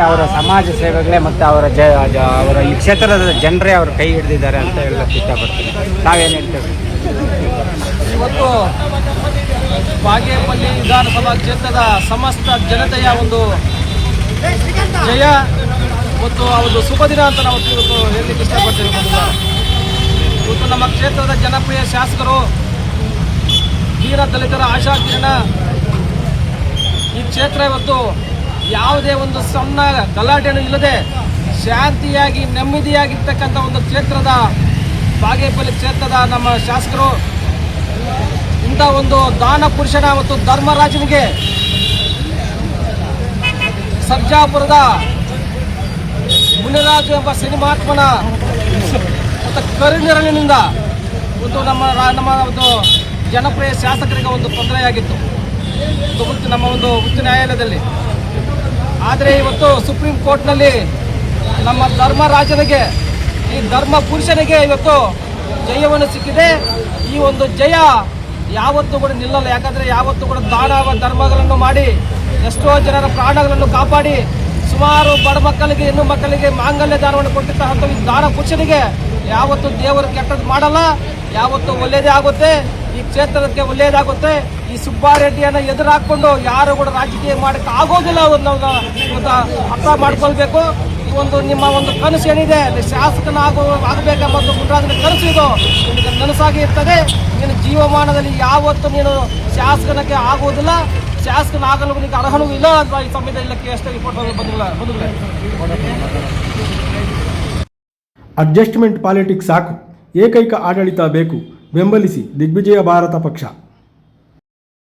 ಅವರ ಸಮಾಜ ಸೇವೆಗಳೇ ಮತ್ತು ಅವರ ಈ ಕ್ಷೇತ್ರದ ಜನರೇ ಅವ್ರ ಕೈ ಹಿಡಿದಿದ್ದಾರೆ ಅಂತ ಹೇಳಕ್ಕೆ ಇಷ್ಟಪಡ್ತೀನಿ. ನಾವೇನು ಹೇಳ್ತೇವೆ, ಇವತ್ತು ಬಾಗೇಪಲ್ಲಿ ವಿಧಾನಸಭಾ ಕ್ಷೇತ್ರದ ಸಮಸ್ತ ಜನತೆಯ ಒಂದು ಜಯ ಮತ್ತು ಒಂದು ಶುಭ ದಿನ ಅಂತ ನಾವು ಇವತ್ತು ಹೇಳಲಿಕ್ಕೆ ಇಷ್ಟಪಡ್ತೇವೆ. ಇವತ್ತು ನಮ್ಮ ಕ್ಷೇತ್ರದ ಜನಪ್ರಿಯ ಶಾಸಕರು ದೀನ ದಲಿತರ ಆಶಾ ಕಿರಣ. ಈ ಕ್ಷೇತ್ರ ಇವತ್ತು ಯಾವುದೇ ಒಂದು ಸಣ್ಣ ಗಲಾಟೆಯನ್ನು ಇಲ್ಲದೆ ಶಾಂತಿಯಾಗಿ ನೆಮ್ಮದಿಯಾಗಿರ್ತಕ್ಕಂಥ ಒಂದು ಕ್ಷೇತ್ರದ ಬಾಗೇಪಲ್ಲಿ ಕ್ಷೇತ್ರದ ನಮ್ಮ ಶಾಸಕರು ಇಂಥ ಒಂದು ದಾನ ಪುರುಷನ ಮತ್ತು ಧರ್ಮರಾಜನಿಗೆ ಸರ್ಜಾಪುರದ ಮುನಿರಾಜು ಎಂಬ ಸಿನಿಮಾತ್ಮನ ಮತ್ತು ಕರುನೆರಳಿನಿಂದ ಒಂದು ನಮ್ಮ ಒಂದು ಜನಪ್ರಿಯ ಶಾಸಕರಿಗೆ ಒಂದು ತೊಂದರೆಯಾಗಿತ್ತು ನಮ್ಮ ಒಂದು ಉಚ್ಚ ನ್ಯಾಯಾಲಯದಲ್ಲಿ. ಆದರೆ ಇವತ್ತು ಸುಪ್ರೀಂ ಕೋರ್ಟ್ನಲ್ಲಿ ನಮ್ಮ ಧರ್ಮರಾಜನಿಗೆ, ಈ ಧರ್ಮ ಪುರುಷನಿಗೆ ಇವತ್ತು ಜಯವನ್ನು ಸಿಕ್ಕಿದೆ. ಈ ಒಂದು ಜಯ ಯಾವತ್ತೂ ಕೂಡ ನಿಲ್ಲಲ್ಲ. ಯಾಕಂದರೆ ಯಾವತ್ತೂ ಕೂಡ ದಾನ ಧರ್ಮಗಳನ್ನು ಮಾಡಿ ಎಷ್ಟೋ ಜನರ ಪ್ರಾಣಗಳನ್ನು ಕಾಪಾಡಿ ಸುಮಾರು ಬಡ ಮಕ್ಕಳಿಗೆ, ಹೆಣ್ಣು ಮಕ್ಕಳಿಗೆ ಮಾಂಗಲ್ಯ ದಾನವನ್ನು ಕೊಟ್ಟಿರ್ತಕ್ಕಂಥ ಈ ದಾನ ಪುರುಷನಿಗೆ ಯಾವತ್ತೂ ದೇವರು ಕೆಟ್ಟದ್ದು ಮಾಡಲ್ಲ, ಯಾವತ್ತೂ ಒಳ್ಳೆಯದೇ ಆಗುತ್ತೆ. ಈ ಕ್ಷೇತ್ರಕ್ಕೆ ಒಳ್ಳೆಯದಾಗುತ್ತೆ. ಈ ಸುಬ್ಬಾರೆಡ್ಡಿಯನ್ನು ಎದುರು ಹಾಕ್ಕೊಂಡು ಯಾರು ಕೂಡ ರಾಜಕೀಯ ಮಾಡೋಕ್ಕೆ ಆಗೋದಿಲ್ಲ. ಇವತ್ತು ಅರ್ಥ ಮಾಡ್ಕೊಳ್ಬೇಕು. ಈ ಒಂದು ನಿಮ್ಮ ಒಂದು ಕನಸು ಏನಿದೆ, ಶಾಸಕನ ಆಗಬೇಕೆಂಬ ಒಂದು ಮುನ್ರಾಜನ ಕನಸು ಇದು ನಿಮಗೆ ನನಸಾಗಿ ಇರ್ತದೆ. ನೀನು ಜೀವಮಾನದಲ್ಲಿ ಯಾವತ್ತೂ ನೀನು ಶಾಸಕನಕ್ಕೆ ಆಗುವುದಿಲ್ಲ, ಶಾಸಕನ ಆಗಲು ನಿಮಗೆ ಅರ್ಹನೂ ಇಲ್ಲ ಅಂತ ಈ ಸಮಯದಲ್ಲಿ ಇಲ್ಲಕ್ಕೆ ಎಷ್ಟು ರಿಪೋರ್ಟ್ ಬಂದಿಲ್ಲ. ಅಡ್ಜಸ್ಟ್ಮೆಂಟ್ ಪಾಲಿಟಿಕ್ಸ್ ಸಾಕು, ಏಕೈಕ ಆಡಳಿತ ಬೇಕು. ಬೆಂಬಲಿಸಿ ದಿಗ್ವಿಜಯ ಭಾರತ ಪಕ್ಷ.